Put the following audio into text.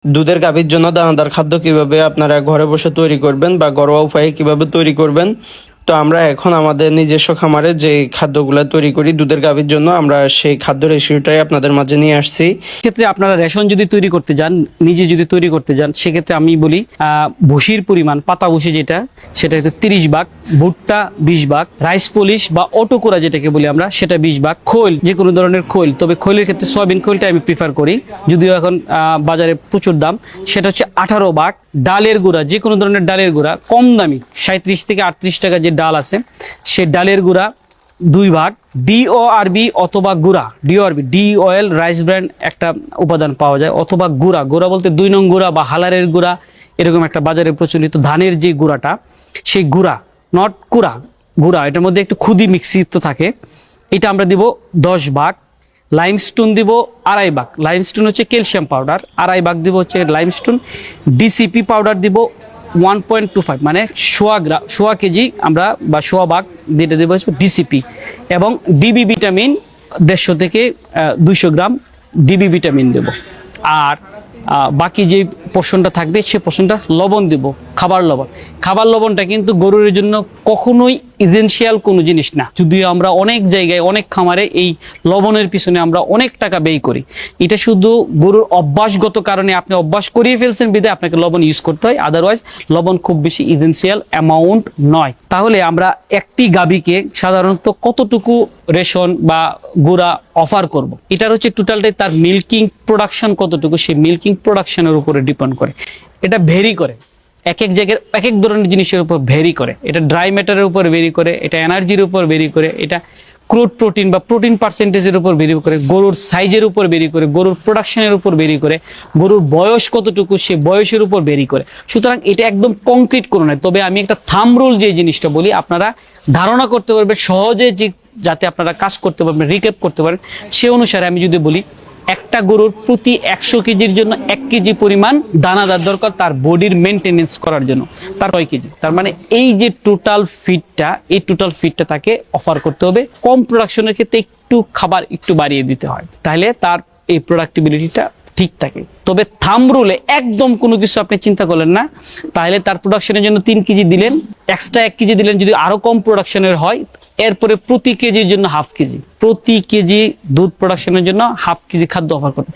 দুধের গাভীর জন্য দানাদার খাদ্য কিভাবে আপনারা ঘরে বসে তৈরি করবেন বা ঘরোয়া উপায়ে কিভাবে তৈরি করবেন। তো আমরা এখন আমাদের নিজস্ব খামারে যে খাদ্যগুলো তৈরি করি দুধের গাভীর জন্য, আমরা সেই খাদ্য রেসিপিটাই আপনাদের মাঝে নিয়ে আসছি। ক্ষেত্রে আপনারা রেশন যদি তৈরি করতে যান, নিজে যদি তৈরি করতে যান, সেক্ষেত্রে আমি বলি ভুসির পরিমাণ, পাতা ভুসি যেটা, সেটা হচ্ছে 30 ভাগ, ভুট্টা 20 ভাগ, রাইস পলিশ বা অটোকোরা যেটাকে বলি আমরা, সেটা 20 ভাগ, খৈল যে কোনো ধরনের খৈল, তবে খৈলের ক্ষেত্রে সয়াবিন খৈলটা আমি প্রিফার করি, যদিও এখন বাজারে প্রচুর দাম, সেটা হচ্ছে 18 ভাগ। ডালের গুঁড়া, যে কোনো ধরনের ডালের গুঁড়া কম দামি 37 থেকে 38 টাকা যে ডাল আছে, সে ডালের গুঁড়া 2 ভাগ। ডিওআরবি অথবা গুঁড়া, DORB D oil rice brand একটা উপাদান পাওয়া যায়, অথবা গুঁড়া, গুঁড়া বলতে 2 নং গুঁড়া বা হালারের গুঁড়া, এরকম একটা বাজারে প্রচলিত ধানের যে গুঁড়াটা, সেই গুঁড়া, নট কুড়া, গুঁড়া, এটার মধ্যে একটু খুদি মিশ্রিত থাকে, এটা আমরা দিব 10 ভাগ। লাইমস্টোন দিব 2.5 ভাগ, লাইমস্টোন হচ্ছে ক্যালসিয়াম পাউডার, 2.5 ভাগ দিব হচ্ছে লাইমস্টোন। ডিসিপি পাউডার দিব 1.25, মানে সোয়া কেজি আমরা বা সোয়া ভাগ দিয়ে দেবো ডিসিপি। এবং ডিবি ভিটামিন 150 থেকে 200 গ্রাম ডিবি ভিটামিন দেব। আর বাকি যে পোষণটা থাকবে সে পোষণটা লবণ দেব, খাবার লবণ। খাবার লবণটা কিন্তু গরুর জন্য কখনোই এসেনশিয়াল কোনো জিনিস না, যদিও আমরা অনেক জায়গায় অনেক খামারে এই লবণের পিছনে আমরা অনেক টাকা ব্যয় করি। এটা শুধু গরুর অভ্যাসগত কারণে, আপনি অভ্যাস করিয়ে ফেলছেন বিধায় আপনাকে লবণ ইউজ করতে হয়, আদারওয়াইজ লবণ খুব বেশি এসেনশিয়াল অ্যামাউন্ট নয়। তাহলে আমরা একটি গাভীকে সাধারণত কতটুকু রেশন বা গুঁড়া অফার করব, এটার হচ্ছে টোটালটাই তার মিল্কিং প্রোডাকশন কতটুকু, সেই মিল্কিং প্রোডাকশনের উপরে ডিপেন্ড করে। এটা ভেরি করে, এক এক জায়গায় এক এক ধরনের জিনিসের উপর ভেরি করে। এটা ড্রাই ম্যাটারের উপর ভেরি করে, এটা এনার্জির উপর ভেরি করে, এটা ক্রুড প্রোটিন বা প্রোটিন পার্সেন্টেজের উপর ভেরি করে, গরুর সাইজের উপর ভেরি করে, গরুর প্রোডাকশনের উপর ভেরি করে, গরুর বয়স কতটুকু সে বয়সের উপর ভেরি করে। সুতরাং এটা একদম কংক্রিট কোনো নয়, তবে আমি একটা থাম্ব রুল যে জিনিসটা বলি, আপনারা ধারণা করতে পারবেন সহজে, যে যাতে আপনারা কাজ করতে পারবেন, রিক্যাপ করতে পারেন, সে অনুসারে আমি যদি বলি, একটা গরুর প্রতি 100 কেজির জন্য 1 কেজি পরিমাণ দানাদার দরকার তার বডির মেনটেনেন্স করার জন্য, তার 6 কেজি। তার মানে এই যে টোটাল ফিডটা তাকে অফার করতে হবে। কম প্রোডাকশনের ক্ষেত্রে একটু খাবার একটু বাড়িয়ে দিতে হয়, তাহলে তার এই প্রোডাক্টিবিলিটিটা ঠিক থাকে। তবে থাম্ব রুলে একদম কোনো কিছু আপনি চিন্তা করলেন না, তাহলে তার প্রোডাকশনের জন্য 3 কেজি দিলেন, এক্সট্রা 1 কেজি দিলেন যদি আরো কম প্রোডাকশনের হয়, এরপরে প্রতি কেজির জন্য হাফ কেজি, প্রতি কেজি দুধ প্রোডাকশনের জন্য হাফ কেজি খাদ্য অফার করতে।